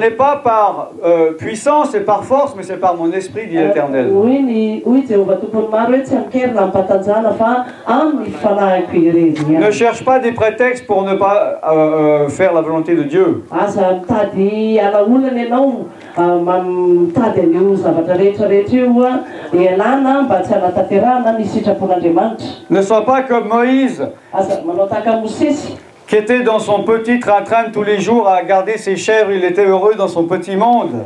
n'est pas par puissance et par force, mais c'est par mon esprit, dit l'Éternel. Ne cherche pas des prétextes pour ne pas faire la volonté de Dieu. Ne sois pas comme Moïse, qui était dans son petit train-train tous les jours à garder ses chèvres. Il était heureux dans son petit monde.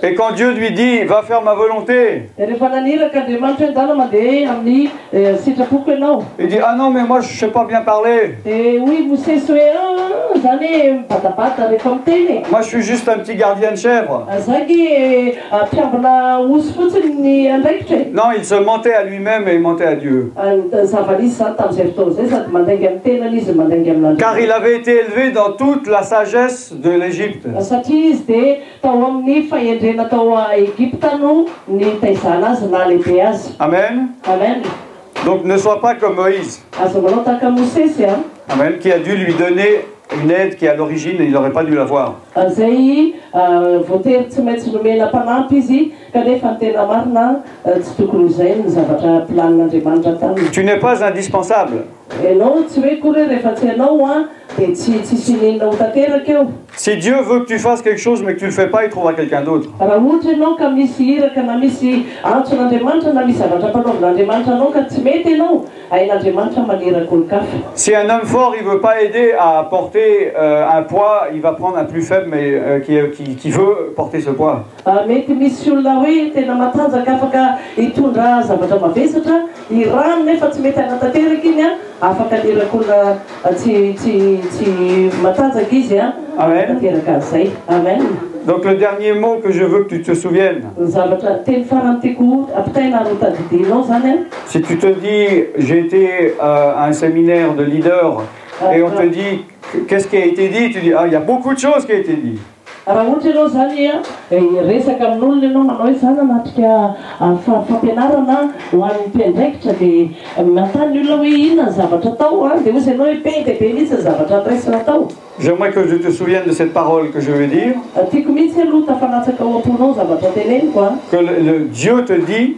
Et quand Dieu lui dit, va faire ma volonté, il dit, ah non, mais moi je ne sais pas bien parler. Moi je suis juste un petit gardien de chèvres. Non, il se mentait à lui-même et il mentait à Dieu. Car il avait été élevé dans toute la sagesse de l'Égypte. Amen. Amen. Donc ne sois pas comme Moïse. Amen. Qui a dû lui donner une aide qui à l'origine il n'aurait pas dû l'avoir. Tu n'es pas indispensable. Si Dieu veut que tu fasses quelque chose mais que tu ne le fais pas, il trouvera quelqu'un d'autre. Si un homme fort il ne veut pas aider à porter un poids, il va prendre un plus faible mais qui veut porter ce poids. Amen. Amen. Donc le dernier mot que je veux que tu te souviennes, si tu te dis j'ai été à un séminaire de leader et on te dit qu'est-ce qui a été dit, tu dis ah il y a beaucoup de choses qui ont été dites. J'aimerais que je te souvienne de cette parole que je vais dire. Que le Dieu te dit,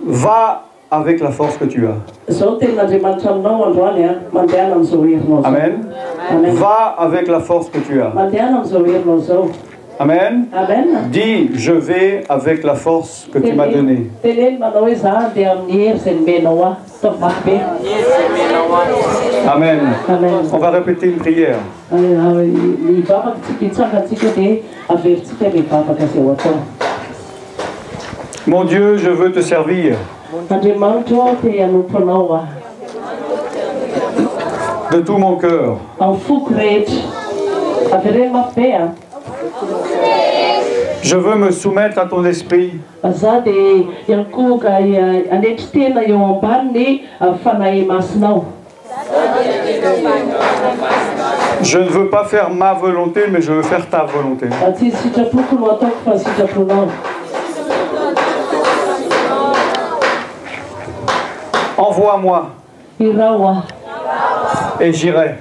va avec la force que tu as. Amen. Va avec la force que tu as. Amen. Amen. Dis, je vais avec la force que tu m'as donnée. Amen. Amen. On va répéter une prière. Mon Dieu, je veux te servir. De tout mon cœur. Je veux me soumettre à ton esprit. Je ne veux pas faire ma volonté, mais je veux faire ta volonté. Envoie-moi et j'irai.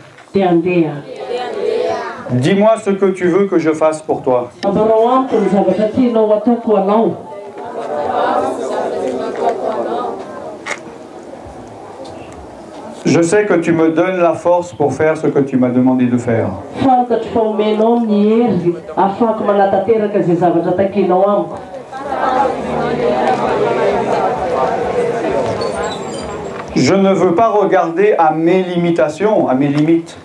Dis-moi ce que tu veux que je fasse pour toi. Je sais que tu me donnes la force pour faire ce que tu m'as demandé de faire. Je ne veux pas regarder à mes limitations, à mes limites.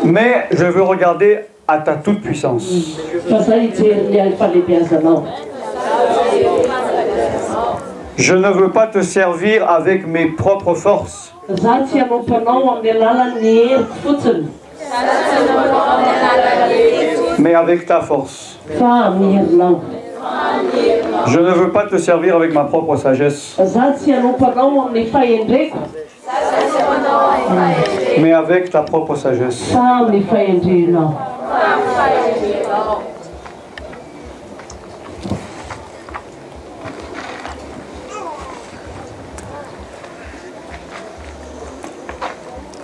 Mais je veux regarder à ta toute-puissance. Je ne veux pas te servir avec mes propres forces. Mais avec ta force. Je ne veux pas te servir avec ma propre sagesse. Mais avec ta propre sagesse.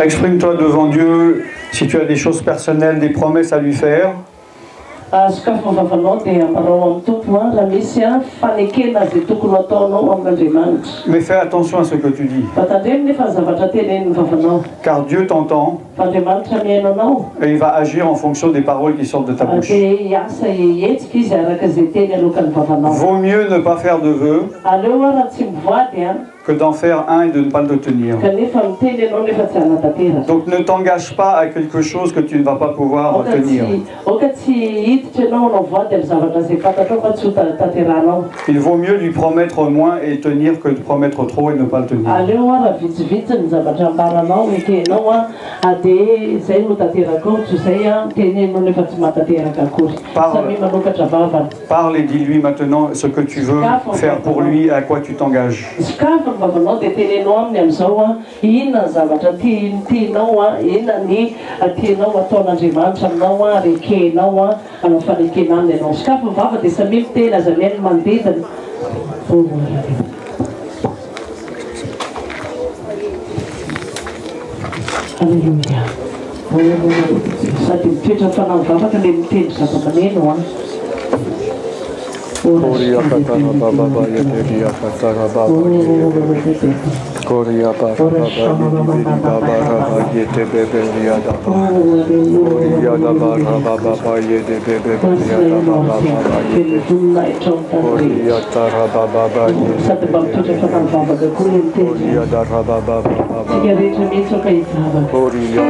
Exprime-toi devant Dieu si tu as des choses personnelles, des promesses à lui faire. Mais fais attention à ce que tu dis. Car Dieu t'entend et il va agir en fonction des paroles qui sortent de ta bouche. Vaut mieux ne pas faire de vœux que d'en faire un et de ne pas le tenir. Donc ne t'engage pas à quelque chose que tu ne vas pas pouvoir tenir. Il vaut mieux lui promettre moins et tenir que de promettre trop et ne pas le tenir. Parle et dis-lui maintenant ce que tu veux faire pour lui et à quoi tu t'engages. Alléluia. Korea Patara Baba Yeteria Patara Baba Korea Patara Baba Yete Bebelia Daba Korea Daba Baba Yete Bebelia Daba Korea Tara Baba Korea Dara Baba Korea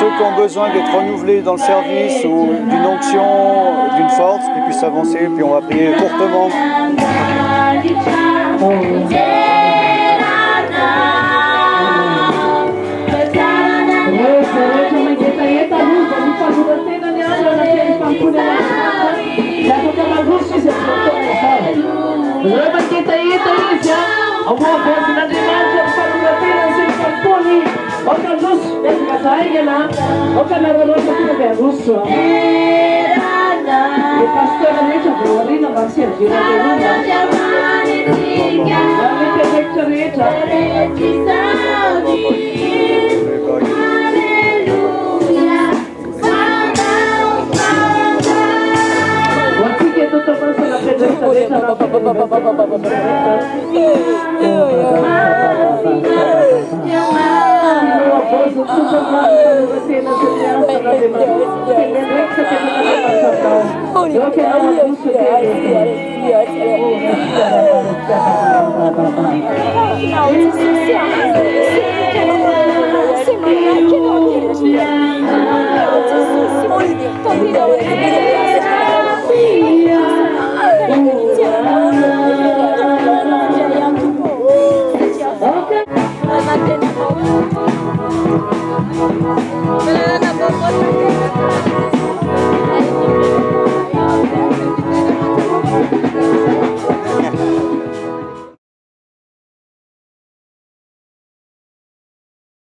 Ceux qui ont besoin d'être renouvelés dans le service ou d'une onction, d'une force, qui puissent avancer, puis on va prier courtement. Não,